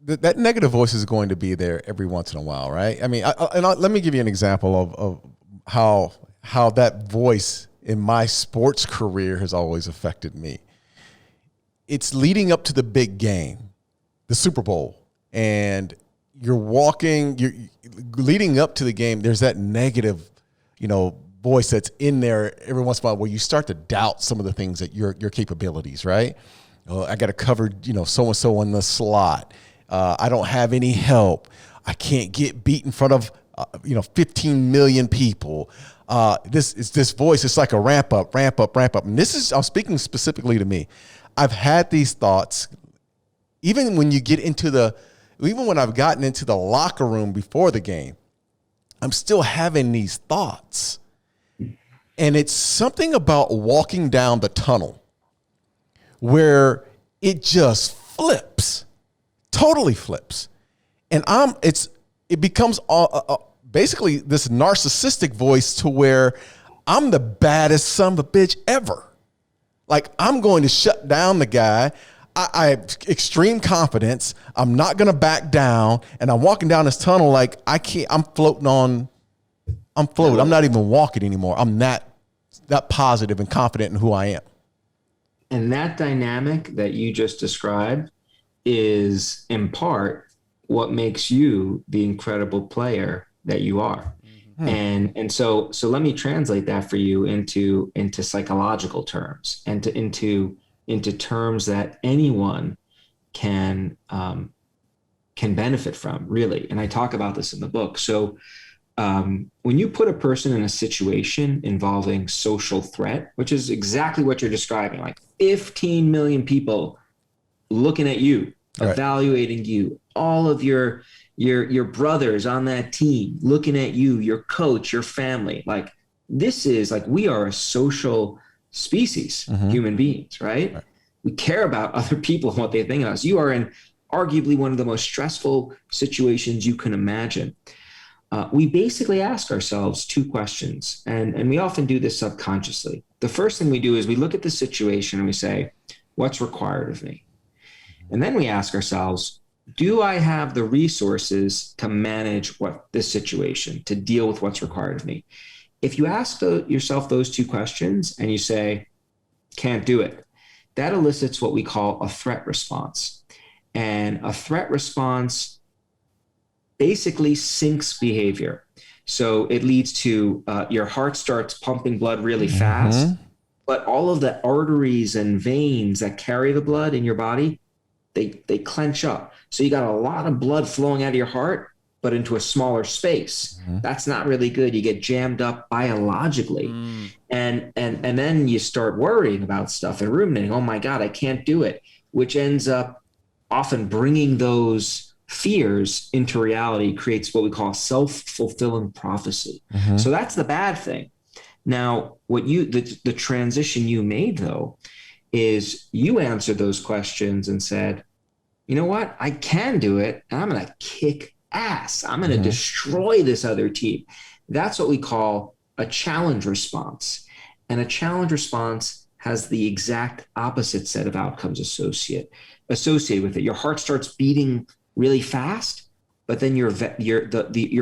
that negative voice is going to be there every once in a while, right? I mean, let me give you an example of how that voice in my sports career has always affected me. It's leading up to the big game, the Super Bowl, and you're leading up to the game. There's that negative, voice that's in there every once in a while where you start to doubt some of the things that your capabilities, right? I got to cover, so-and-so in the slot. I don't have any help. I can't get beat in front of, 15 million people. This voice is like a ramp up. And I'm speaking specifically to me. I've had these thoughts, even when I've gotten into the locker room before the game, I'm still having these thoughts. And it's something about walking down the tunnel where it just flips, totally flips. And it becomes basically this narcissistic voice to where I'm the baddest son of a bitch ever. Like, I'm going to shut down the guy. I have extreme confidence. I'm not going to back down. And I'm walking down this tunnel like I'm floating. I'm not even walking anymore. I'm that positive and confident in who I am. And that dynamic that you just described is in part what makes you the incredible player that you are. Mm-hmm. And so let me translate that for you into psychological terms and into terms that anyone can benefit from, really. And I talk about this in the book. So when you put a person in a situation involving social threat, which is exactly what you're describing, like 15 million people looking at you, right, evaluating you, all of your brothers on that team looking at you, your coach, your family, like this is like, we are a social species, mm-hmm, human beings, right? We care about other people and what they think of us. You are in arguably one of the most stressful situations you can imagine. We basically ask ourselves two questions, and we often do this subconsciously. The first thing we do is we look at the situation and we say, what's required of me? And then we ask ourselves, do I have the resources to manage this situation, to deal with what's required of me? If you ask yourself those two questions and you say, can't do it, that elicits what we call a threat response. And a threat response basically syncs behavior. So it leads to your heart starts pumping blood really fast, mm-hmm, but all of the arteries and veins that carry the blood in your body, they clench up. So you got a lot of blood flowing out of your heart, but into a smaller space. Mm-hmm. That's not really good. You get jammed up biologically. And then you start worrying about stuff and ruminating, oh my God, I can't do it, which ends up often bringing those fears into reality, creates what we call self-fulfilling prophecy. Mm-hmm. So that's the bad thing. Now, the transition you made, though, is you answered those questions and said, you know what, I can do it, and I'm going to kick ass. I'm going to, mm-hmm, destroy this other team. That's what we call a challenge response. And a challenge response has the exact opposite set of outcomes associated with it. Your heart starts beating really fast, but then your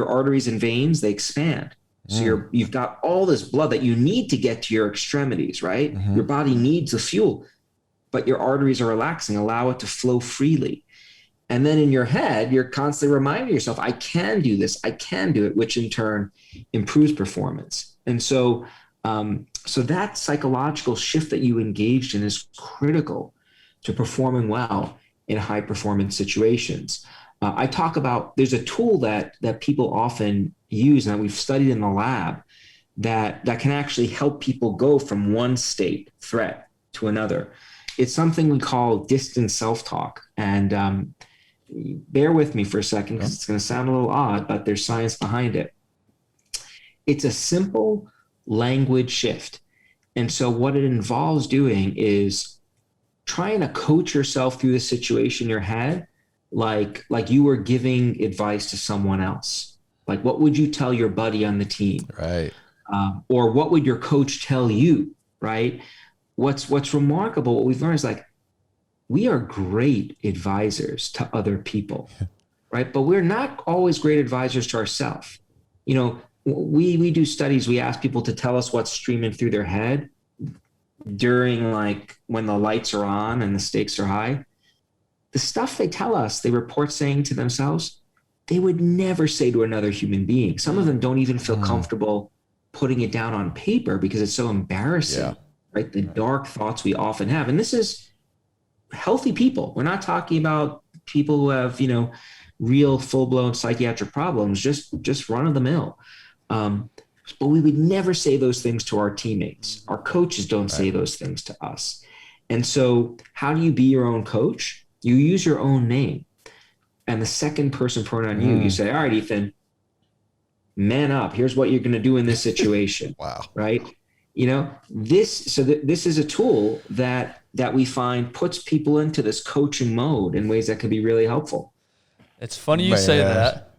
arteries and veins, they expand. So you've got all this blood that you need to get to your extremities, right? Mm-hmm. Your body needs the fuel, but your arteries are relaxing, allow it to flow freely. And then in your head, you're constantly reminding yourself, I can do this, I can do it, which in turn improves performance. And so that psychological shift that you engaged in is critical to performing well in high performance situations. I talk about, there's a tool that people often use and that we've studied in the lab that can actually help people go from one state threat to another. It's something we call distant self-talk. And bear with me for a second because it's going to sound a little odd, but there's science behind it. It's a simple language shift. And so what it involves doing is trying to coach yourself through the situation in your head, like you were giving advice to someone else. Like, what would you tell your buddy on the team? Right. Or what would your coach tell you? Right. What's remarkable, what we've learned is like we are great advisors to other people, right? But we're not always great advisors to ourselves. You know, we do studies, we ask people to tell us what's streaming through their head during like when the lights are on and the stakes are high. The stuff they tell us, they report saying to themselves, they would never say to another human being. Some of them don't even feel comfortable putting it down on paper because it's so embarrassing, right? The dark thoughts we often have. And this is healthy people. We're not talking about people who have, you know, real full-blown psychiatric problems, just run of the mill. But we would never say those things to our teammates. Our coaches don't say those things to us. And so how do you be your own coach? You use your own name. And the second person pronoun you say, all right, Ethan, man up. Here's what you're going to do in this situation. Wow. Right? You know, this is a tool that we find puts people into this coaching mode in ways that can be really helpful. It's funny you say that.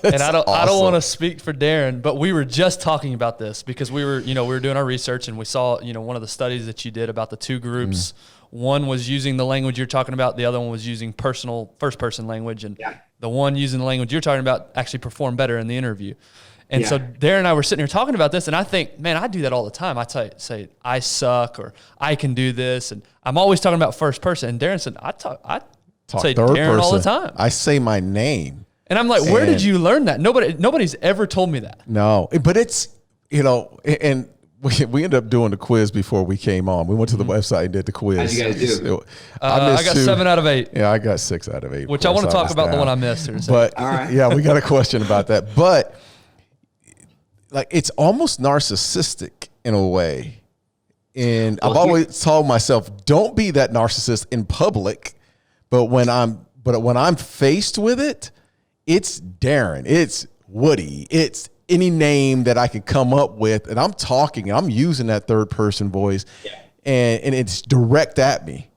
And I don't want to speak for Darren, but we were just talking about this because we were doing our research and we saw, you know, one of the studies that you did about the two groups. One was using the language you're talking about. The other one was using first person language. And the one using the language you're talking about actually performed better in the interview. And so Darren and I were sitting here talking about this, and I think, man, I do that all the time. I say I suck or I can do this, and I'm always talking about first person. And Darren said, I say third Darren person all the time. I say my name. And I'm like, where did you learn that? Nobody's ever told me that. No, but it's, you know, and we ended up doing the quiz before we came on. We went to the website and did the quiz. How'd you guys do? I got 7 out of 8. Yeah, I got 6 out of 8. Which I want to talk about the one I missed. But yeah, we got a question about that. But like, it's almost narcissistic in a way. And I've always told myself, don't be that narcissist in public. But when I'm faced with it, it's Darren, it's Woody, it's any name that I can come up with, and I'm talking, I'm using that third person voice, and it's direct at me.